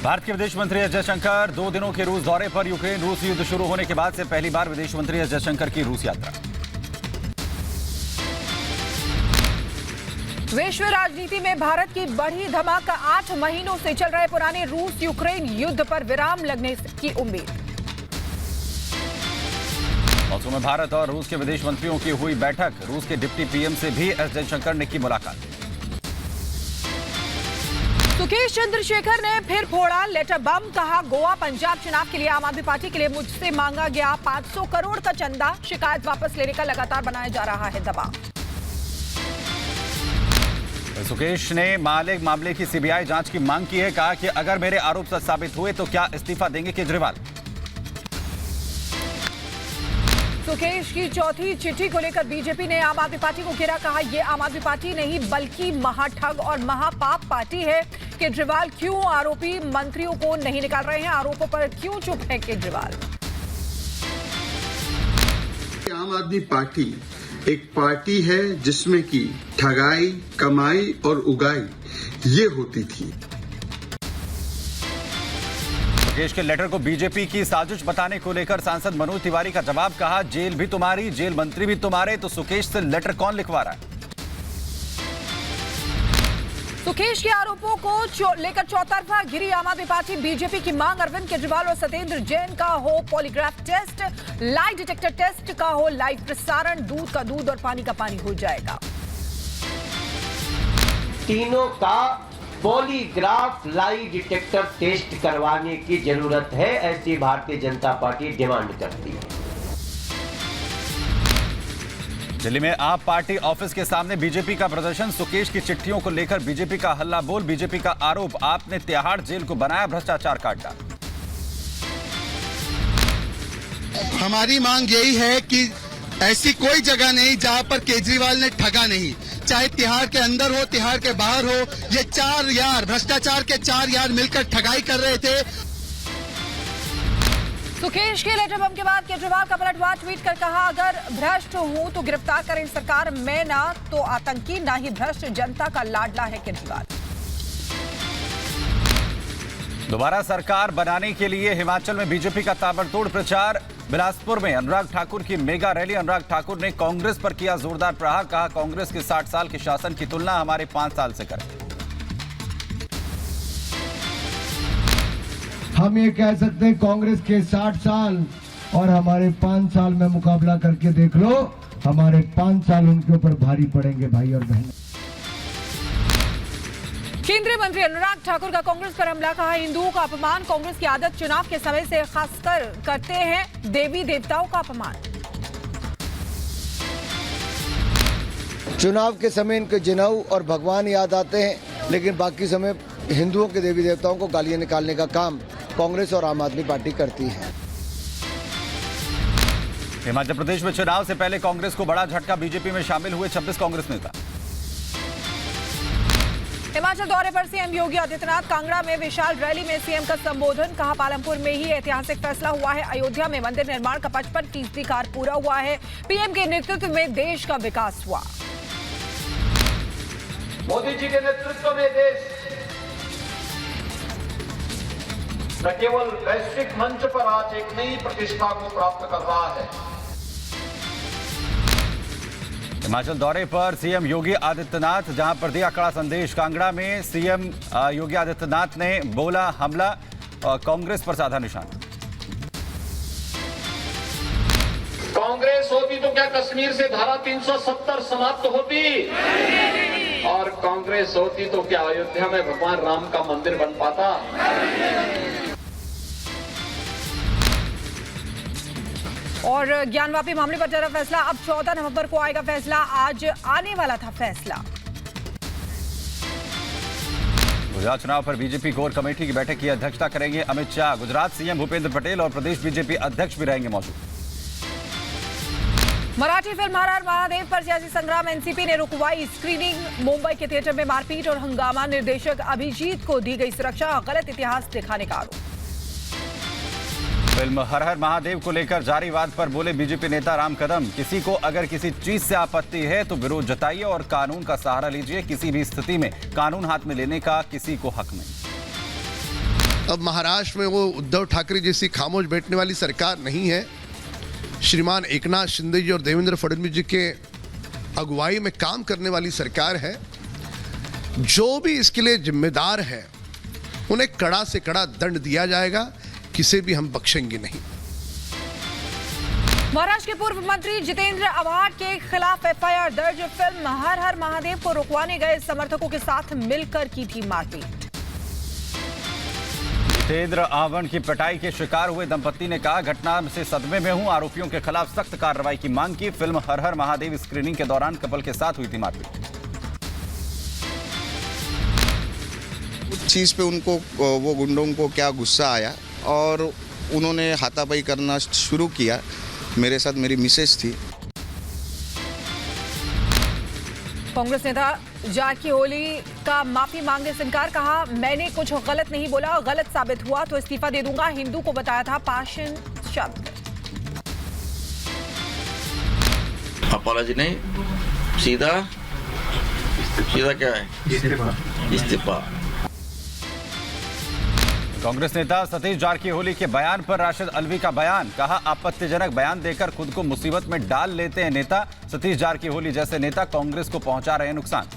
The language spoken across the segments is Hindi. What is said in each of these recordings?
भारत के विदेश मंत्री एस जयशंकर 2 दिनों के रूस दौरे पर। यूक्रेन रूस युद्ध शुरू होने के बाद से पहली बार विदेश मंत्री एस जयशंकर की रूस यात्रा। विश्व राजनीति में भारत की बढ़ी धमाका। 8 महीनों से चल रहे पुराने रूस यूक्रेन युद्ध पर विराम लगने की उम्मीद। मॉस्को में भारत और रूस के विदेश मंत्रियों की हुई बैठक। रूस के डिप्टी पीएम से भी एस जयशंकर ने की मुलाकात। सुकेश चंद्रशेखर ने फिर फोड़ा लेटर बम। कहा, गोवा पंजाब चुनाव के लिए आम आदमी पार्टी के लिए मुझसे मांगा गया 500 करोड़ का चंदा। शिकायत वापस लेने का लगातार बनाया जा रहा है दबाव। सुकेश ने मालिक मामले की सीबीआई जांच की मांग की है। कहा कि अगर मेरे आरोप सच साबित हुए तो क्या इस्तीफा देंगे केजरीवाल। सुकेश की चौथी चिट्ठी को लेकर बीजेपी ने आम आदमी पार्टी को घेरा। कहा, यह आम आदमी पार्टी नहीं बल्कि महाठग और महापाप पार्टी है। केजरीवाल क्यों आरोपी मंत्रियों को नहीं निकाल रहे हैं? आरोपों पर क्यों चुप है केजरीवाल? आम आदमी पार्टी एक पार्टी है जिसमें की ठगाई, कमाई और उगाई ये होती थी। सुकेश के लेटर को बीजेपी की साजिश बताने को लेकर सांसद मनोज तिवारी का जवाब। कहा, जेल भी तुम्हारी, जेल मंत्री भी तुम्हारे, तो सुकेश से लेटर कौन लिखवा रहा है? सुकेश के आरोपों को लेकर चौतरफा घिरी आम आदमी पार्टी। बीजेपी की मांग, अरविंद केजरीवाल और सत्येंद्र जैन का हो polygraph test, lie detector test का हो लाइव प्रसारण। दूध का दूध और पानी का पानी हो जाएगा। तीनों का पॉलीग्राफ लाई डिटेक्टर टेस्ट करवाने की जरूरत है, ऐसी भारतीय जनता पार्टी डिमांड करती है। दिल्ली में आप पार्टी ऑफिस के सामने बीजेपी का प्रदर्शन। सुकेश की चिट्ठियों को लेकर बीजेपी का हल्ला बोल। बीजेपी का आरोप, आपने तिहाड़ जेल को बनाया भ्रष्टाचार का अड्डा। हमारी मांग यही है कि ऐसी कोई जगह नहीं जहां पर केजरीवाल ने ठगा नहीं, चाहे तिहाड़ के अंदर हो, तिहाड़ के बाहर हो। ये 4 यार, भ्रष्टाचार के 4 यार मिलकर ठगाई कर रहे थे। सुकेश के लेटर बम के बाद केजरीवाल का पलटवार। ट्वीट कर कहा, अगर भ्रष्ट हूं तो गिरफ्तार करें सरकार, मैं ना तो आतंकी ना ही भ्रष्ट, जनता का लाडला है केजरीवाल। दोबारा सरकार बनाने के लिए हिमाचल में बीजेपी का ताबड़तोड़ प्रचार। बिलासपुर में अनुराग ठाकुर की मेगा रैली। अनुराग ठाकुर ने कांग्रेस पर किया जोरदार प्रहार। कहा, कांग्रेस के 60 साल के शासन की तुलना हमारे 5 साल से करें। हम ये कह सकते हैं, कांग्रेस के 60 साल और हमारे 5 साल में मुकाबला करके देख लो, हमारे 5 साल उनके ऊपर भारी पड़ेंगे भाई और बहन। केंद्रीय मंत्री अनुराग ठाकुर का कांग्रेस पर हमला। कहा, हिंदुओं का अपमान कांग्रेस की आदत, चुनाव के समय से खासकर करते हैं। देवी देवताओं का अपमान। चुनाव के समय इनके जनेऊ और भगवान याद आते हैं, लेकिन बाकी समय हिंदुओं के देवी देवताओं को गालियां निकालने का काम कांग्रेस और आम आदमी पार्टी करती है। हिमाचल प्रदेश में चुनाव से पहले कांग्रेस को बड़ा झटका। बीजेपी में शामिल हुए 26 कांग्रेस नेता। हिमाचल दौरे पर सीएम योगी आदित्यनाथ। कांगड़ा में विशाल रैली में सीएम का संबोधन। कहा, पालमपुर में ही ऐतिहासिक फैसला हुआ है। अयोध्या में मंदिर निर्माण का 55% कार्य पूरा हुआ है। पीएम के नेतृत्व में देश का विकास हुआ। मोदी जी के नेतृत्व में देश न केवल वैश्विक मंच पर आज एक नई प्रतिष्ठा को प्राप्त कर रहा है। हिमाचल दौरे पर सीएम योगी आदित्यनाथ, जहां पर दिया कड़ा संदेश। कांगड़ा में सीएम योगी आदित्यनाथ ने बोला, हमला कांग्रेस पर साधा निशान। कांग्रेस होती तो क्या कश्मीर से धारा 370 समाप्त होती? और कांग्रेस होती तो क्या अयोध्या में भगवान राम का मंदिर बन पाता? और ज्ञानवापी मामले पर जरा फैसला। अब 14 नवंबर को आएगा फैसला। आज आने वाला था फैसला। गुजरात चुनाव पर बीजेपी कोर कमेटी की बैठक की अध्यक्षता करेंगे अमित शाह। गुजरात सीएम भूपेंद्र पटेल और प्रदेश बीजेपी अध्यक्ष भी रहेंगे मौजूद। मराठी फिल्म हर हर महादेव पर सियासी संग्राम। एनसीपी ने रुकवाई स्क्रीनिंग। मुंबई के थिएटर में मारपीट और हंगामा। निर्देशक अभिजीत को दी गई सुरक्षा। गलत इतिहास दिखाने का आरोप। फिल्म हर हर महादेव को लेकर जारी वाद पर बोले बीजेपी नेता राम कदम। किसी को अगर किसी चीज से आपत्ति है तो विरोध जताइए और कानून का सहारा लीजिए। किसी भी स्थिति में कानून हाथ में लेने का किसी को हक नहीं। अब महाराष्ट्र में वो उद्धव ठाकरे जैसी खामोश बैठने वाली सरकार नहीं है। श्रीमान एकनाथ शिंदे जी और देवेंद्र फडणवीस जी के अगुवाई में काम करने वाली सरकार है। जो भी इसके लिए जिम्मेदार है उन्हें कड़ा से कड़ा दंड दिया जाएगा, किसे भी हम बख्शेंगे नहीं। महाराष्ट्र के पूर्व मंत्री जितेंद्र आव्हाड के खिलाफ एफआईआर दर्ज। फिल्म हर हर महादेव को रुकवाने गए समर्थकों के साथ मिलकर की थी मारपीट। जितेंद्र आव्हाड की पिटाई के शिकार हुए दंपति ने कहा, घटना से सदमे में हूं, आरोपियों के खिलाफ सख्त कार्रवाई की मांग की। फिल्म हर हर महादेव स्क्रीनिंग के दौरान कपल के साथ हुई थी मारपीट। उस चीज पे उनको, वो गुंडों को क्या गुस्सा आया और उन्होंने हाथापाई करना शुरू किया। मेरे साथ मेरी मिसेज थी। कांग्रेस नेता जारकीहोली का माफी मांगने से इनकार। कहा, मैंने कुछ गलत नहीं बोला, गलत साबित हुआ तो इस्तीफा दे दूंगा। हिंदू को बताया था पाषाण शब्द। अपॉलॉजी नहीं, सीधा क्या है, इस्तीफा। कांग्रेस नेता सतीश जारकीहोली के बयान पर राशिद अल्वी का बयान। कहा, आपत्तिजनक बयान देकर खुद को मुसीबत में डाल लेते हैं नेता। सतीश जारकीहोली जैसे नेता कांग्रेस को पहुंचा रहे हैं नुकसान।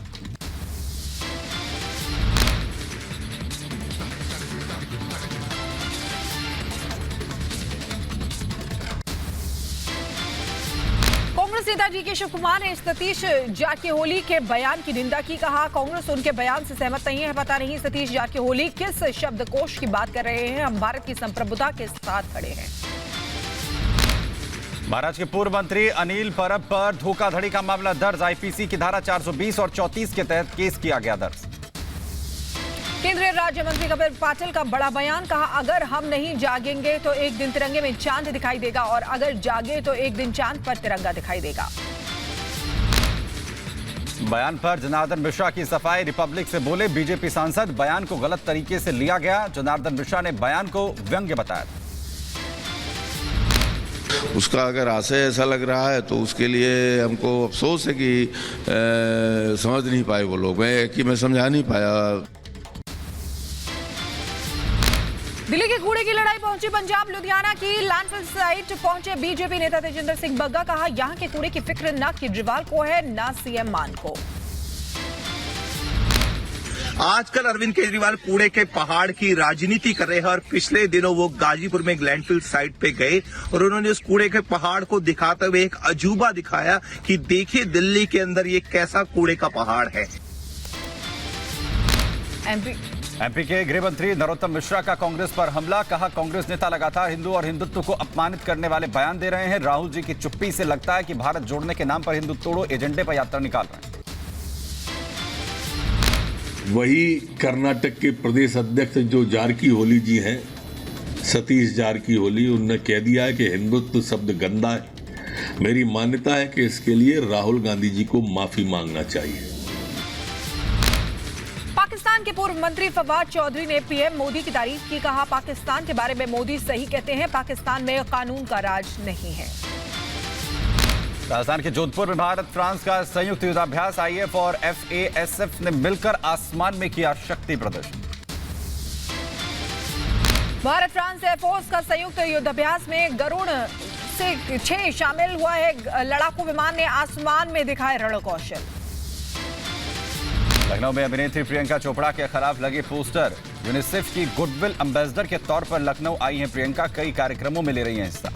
कांग्रेस नेता डीके शिव कुमार ने सतीश जारकीहोली के बयान की निंदा की। कहा, कांग्रेस उनके बयान से सहमत नहीं है। पता नहीं सतीश जारकीहोली किस शब्दकोश की बात कर रहे हैं। हम भारत की संप्रभुता के साथ खड़े हैं। महाराष्ट्र के पूर्व मंत्री अनिल परब पर धोखाधड़ी का मामला दर्ज। आईपीसी की धारा 420 और 34 के तहत केस किया गया दर्ज। केंद्रीय राज्य मंत्री कपिल पाटिल का बड़ा बयान। कहा, अगर हम नहीं जागेंगे तो एक दिन तिरंगे में चांद दिखाई देगा और अगर जागे तो एक दिन चांद पर तिरंगा दिखाई देगा। बयान पर जनार्दन मिश्रा की सफाई। रिपब्लिक से बोले, बीजेपी सांसद, बयान को गलत तरीके से लिया गया। जनार्दन मिश्रा ने बयान को व्यंग्य बताया। उसका अगर आशय ऐसा लग रहा है तो उसके लिए हमको अफसोस है कि समझ नहीं पाए वो लोग, मैं समझा नहीं पाया। दिल्ली के कूड़े की लड़ाई पहुंची पंजाब। लुधियाना की लैंडफिल साइट पहुंचे बीजेपी नेता तेजिंदर सिंह बग्गा। कहा, यहां के कूड़े की फिक्र न केजरीवाल को है न सीएम मान को। आजकल अरविंद केजरीवाल कूड़े के पहाड़ की राजनीति कर रहे हैं और पिछले दिनों वो गाजीपुर में एक लैंडफिल साइट पे गए और उन्होंने उस कूड़े के पहाड़ को दिखाते हुए एक अजूबा दिखाया कि देखिए दिल्ली के अंदर ये कैसा कूड़े का पहाड़ है। एमपी के गृह मंत्री नरोत्तम मिश्रा का कांग्रेस पर हमला। कहा, कांग्रेस नेता लगातार हिंदू और हिंदुत्व को अपमानित करने वाले बयान दे रहे हैं। राहुल जी की चुप्पी से लगता है कि भारत जोड़ने के नाम पर हिंदू तोड़ो एजेंडे पर यात्रा निकाल रहे हैं। वही कर्नाटक के प्रदेश अध्यक्ष जो जारकीहोली जी हैं, सतीश जारकीहोली, उन्होंने कह दिया है कि हिंदुत्व शब्द गंदा है। मेरी मान्यता है कि इसके लिए राहुल गांधी जी को माफी मांगना चाहिए। पाकिस्तान के पूर्व मंत्री फवाद चौधरी ने पीएम मोदी की तारीफ की। कहा, पाकिस्तान के बारे में मोदी सही कहते हैं। पाकिस्तान में कानून का राज नहीं है। राजस्थान के जोधपुर में भारत फ्रांस का संयुक्त युद्धाभ्यास। आईएफ और एफएएसएफ ने मिलकर आसमान में किया शक्ति प्रदर्शन। भारत फ्रांस एयरफोर्स का संयुक्त युद्धाभ्यास में गरुड़ से 6 शामिल हुआ है। लड़ाकू विमान ने आसमान में दिखाए रणकौशल। लखनऊ में अभिनेत्री प्रियंका चोपड़ा के खिलाफ लगे पोस्टर। यूनिसेफ की गुडविल एम्बेसडर के तौर पर लखनऊ आई हैं प्रियंका। कई कार्यक्रमों में ले रही हैं हिस्सा।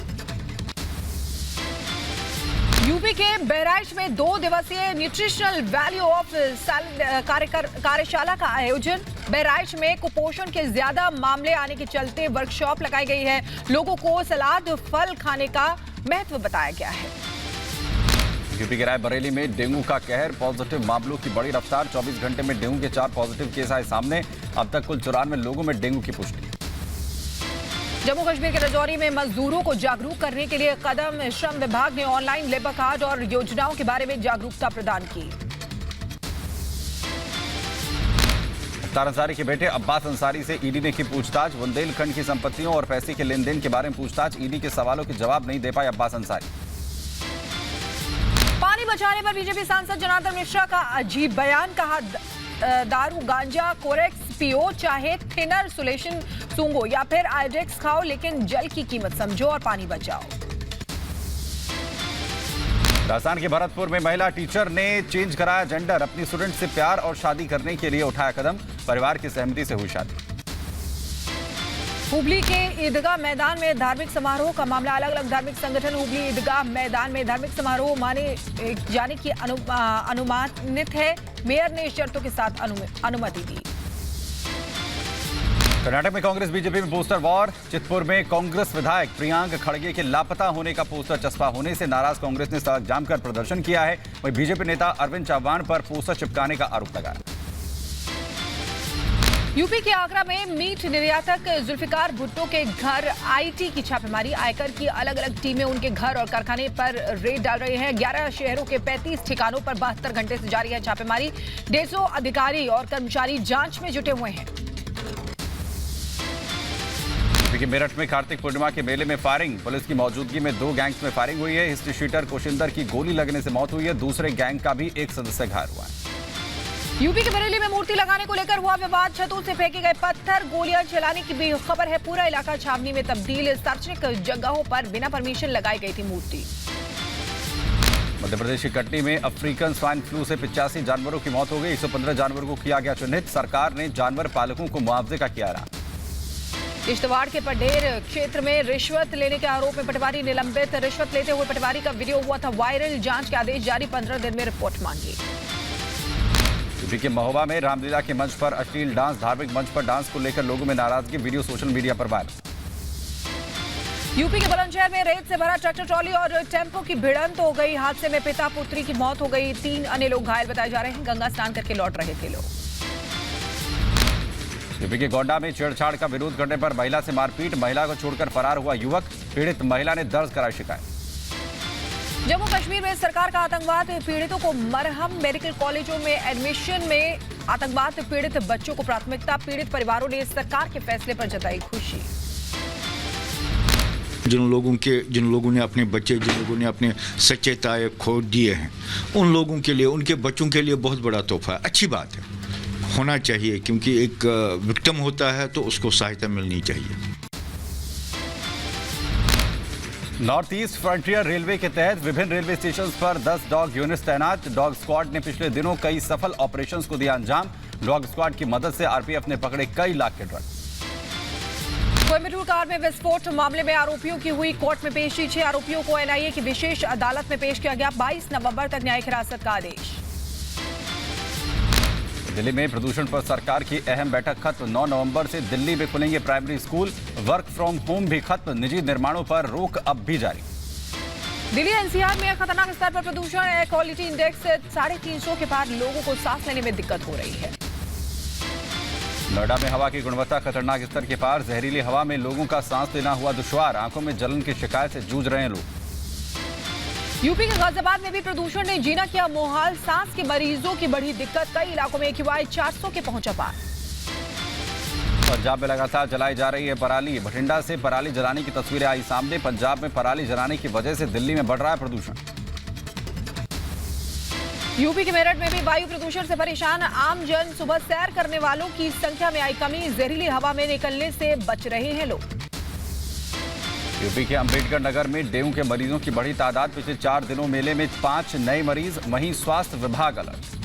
यूपी के बहराइच में 2 दिवसीय न्यूट्रिशनल वैल्यू ऑफ सैलेड कार्यशाला का आयोजन। बहराइच में कुपोषण के ज्यादा मामले आने के चलते वर्कशॉप लगाई गई है। लोगों को सलाद फल खाने का महत्व बताया गया है। यूपी के रायबरेली में डेंगू का कहर। पॉजिटिव मामलों की बड़ी रफ्तार। 24 घंटे में डेंगू के 4 पॉजिटिव केस आए सामने। अब तक कुल 94 लोगों में डेंगू की पुष्टि। जम्मू कश्मीर के राजौरी में मजदूरों को जागरूक करने के लिए कदम। श्रम विभाग ने ऑनलाइन लेबर कार्ड और योजनाओं के बारे में जागरूकता प्रदान की। मुख्तार अंसारी के बेटे अब्बास अंसारी से ईडी ने की पूछताछ। बुंदेलखंड की संपत्तियों और पैसे के लेन देन के बारे में पूछताछ। ईडी के सवालों के जवाब नहीं दे पाए अब्बास अंसारी। पानी बचाने पर बीजेपी सांसद जनार्दन मिश्रा का अजीब बयान। कहा, दारू, गांजा, कोरेक्स पियो, चाहे थिनर सोल्यूशन सूंघो या फिर आयोडेक्स खाओ, लेकिन जल की कीमत समझो और पानी बचाओ। राजस्थान के भरतपुर में महिला टीचर ने चेंज कराया जेंडर, अपनी स्टूडेंट से प्यार और शादी करने के लिए उठाया कदम, परिवार की सहमति से हुई शादी। हुबली के ईदगाह मैदान में धार्मिक समारोह का मामला, अलग अलग धार्मिक संगठन हुबली ईदगाह मैदान में धार्मिक समारोह माने जाने की अनुमानित है। मेयर ने शर्तों के साथ अनुमति दी। कर्नाटक में कांग्रेस बीजेपी में पोस्टर वॉर, चितपुर में कांग्रेस विधायक प्रियांक खड़गे के लापता होने का पोस्टर चस्पा होने से नाराज कांग्रेस ने सड़क जाम कर प्रदर्शन किया है। वहीं बीजेपी नेता अरविंद चौहान पर पोस्टर चिपकाने का आरोप लगाया। यूपी के आगरा में मीट निर्यातक जुल्फिकार भुट्टो के घर आईटी की छापेमारी, आयकर की अलग अलग टीमें उनके घर और कारखाने पर रेड डाल रही हैं। 11 शहरों के 35 ठिकानों पर 72 घंटे से जारी है छापेमारी। 150 अधिकारी और कर्मचारी जांच में जुटे हुए हैं। यूपी के मेरठ में कार्तिक पूर्णिमा के मेले में फायरिंग, पुलिस की मौजूदगी में 2 गैंग्स में फायरिंग हुई है। हिस्ट्री शीटर कोशिंदर की गोली लगने से मौत हुई है, दूसरे गैंग का भी एक सदस्य घायल हुआ है। यूपी के बरेली में मूर्ति लगाने को लेकर हुआ विवाद, छतों से फेंके गए पत्थर, गोलियां चलाने की भी खबर है। पूरा इलाका छावनी में तब्दील, सार्वजनिक जगहों पर बिना परमिशन लगाई गई थी मूर्ति। मध्य प्रदेश की कटनी में अफ्रीकन स्वाइन फ्लू से 85 जानवरों की मौत हो गई, 115 जानवरों को किया गया चिन्हित। सरकार ने जानवर पालकों को मुआवजे का किया ऐलान। किश्तवाड़ के पडेर क्षेत्र में रिश्वत लेने के आरोप में पटवारी निलंबित, रिश्वत लेते हुए पटवारी का वीडियो हुआ था वायरल, जांच के आदेश जारी, 15 दिन में रिपोर्ट मांगी। यूपी के महोबा में रामलीला के मंच पर अश्लील डांस, धार्मिक मंच पर डांस को लेकर लोगों में नाराजगी, वीडियो सोशल मीडिया पर वायरल। यूपी के बुलंदशहर में रेत से भरा ट्रैक्टर ट्रॉली और टेम्पो की भिड़ंत हो गई, हादसे में पिता पुत्री की मौत हो गई, 3 अन्य लोग घायल बताए जा रहे हैं। गंगा स्नान करके लौट रहे थे लोग। यूपी के गोंडा में छेड़छाड़ का विरोध करने पर महिला से मारपीट, महिला को छोड़कर फरार हुआ युवक, पीड़ित महिला ने दर्ज कराई शिकायत। जम्मू कश्मीर में सरकार का आतंकवाद पीड़ितों को मरहम, मेडिकल कॉलेजों में एडमिशन में आतंकवाद पीड़ित बच्चों को प्राथमिकता, पीड़ित परिवारों ने सरकार के फैसले पर जताई खुशी। जिन लोगों ने अपने बच्चे, जिन लोगों ने अपने सच्चे ताए खो दिए हैं, उन लोगों के लिए, उनके बच्चों के लिए बहुत बड़ा तोहफा है। अच्छी बात है, होना चाहिए, क्योंकि एक विक्टिम होता है तो उसको सहायता मिलनी चाहिए। नॉर्थ ईस्ट फ्रंटियर रेलवे के तहत विभिन्न रेलवे स्टेशन पर 10 डॉग यूनिट्स तैनात, डॉग स्क्वाड ने पिछले दिनों कई सफल ऑपरेशंस को दिया अंजाम। डॉग स्क्वाड की मदद से आरपीएफ ने पकड़े कई लाख के ड्रग्स। कोयम्बटूर कार में विस्फोट मामले में आरोपियों की हुई कोर्ट में पेशी, 6 आरोपियों को एनआईए की विशेष अदालत में पेश किया गया, 22 नवंबर तक न्यायिक हिरासत का आदेश। दिल्ली में प्रदूषण पर सरकार की अहम बैठक खत्म, 9 नवंबर से दिल्ली में खुलेंगे primary school, work from home भी खत्म, निजी निर्माणों पर रोक अब भी जारी। दिल्ली एनसीआर में खतरनाक स्तर पर प्रदूषण, एयर क्वालिटी इंडेक्स 350 के पार, लोगों को सांस लेने में दिक्कत हो रही है। नोएडा में हवा की गुणवत्ता खतरनाक स्तर के पार, जहरीली हवा में लोगों का सांस लेना हुआ दुश्वार, आंखों में जलन की शिकायत से जूझ रहे हैं लोग। यूपी के गाजियाबाद में भी प्रदूषण ने जीना किया मुहाल, सांस के मरीजों की बढ़ी दिक्कत, कई इलाकों में AQI 400 के पहुंचा पार। पंजाब में लगातार जलाई जा रही है पराली, बठिंडा से पराली जलाने की तस्वीरें आई सामने, पंजाब में पराली जलाने की वजह से दिल्ली में बढ़ रहा है प्रदूषण। यूपी के मेरठ में भी वायु प्रदूषण से परेशान आम जन, सुबह सैर करने वालों की संख्या में आई कमी, जहरीली हवा में निकलने से बच रहे हैं लोग। यूपी के अंबेडकर नगर में डेंगू के मरीजों की बढ़ी तादाद, पिछले 4 दिनों मेले में 5 नए मरीज, वहीं स्वास्थ्य विभाग अलर्ट।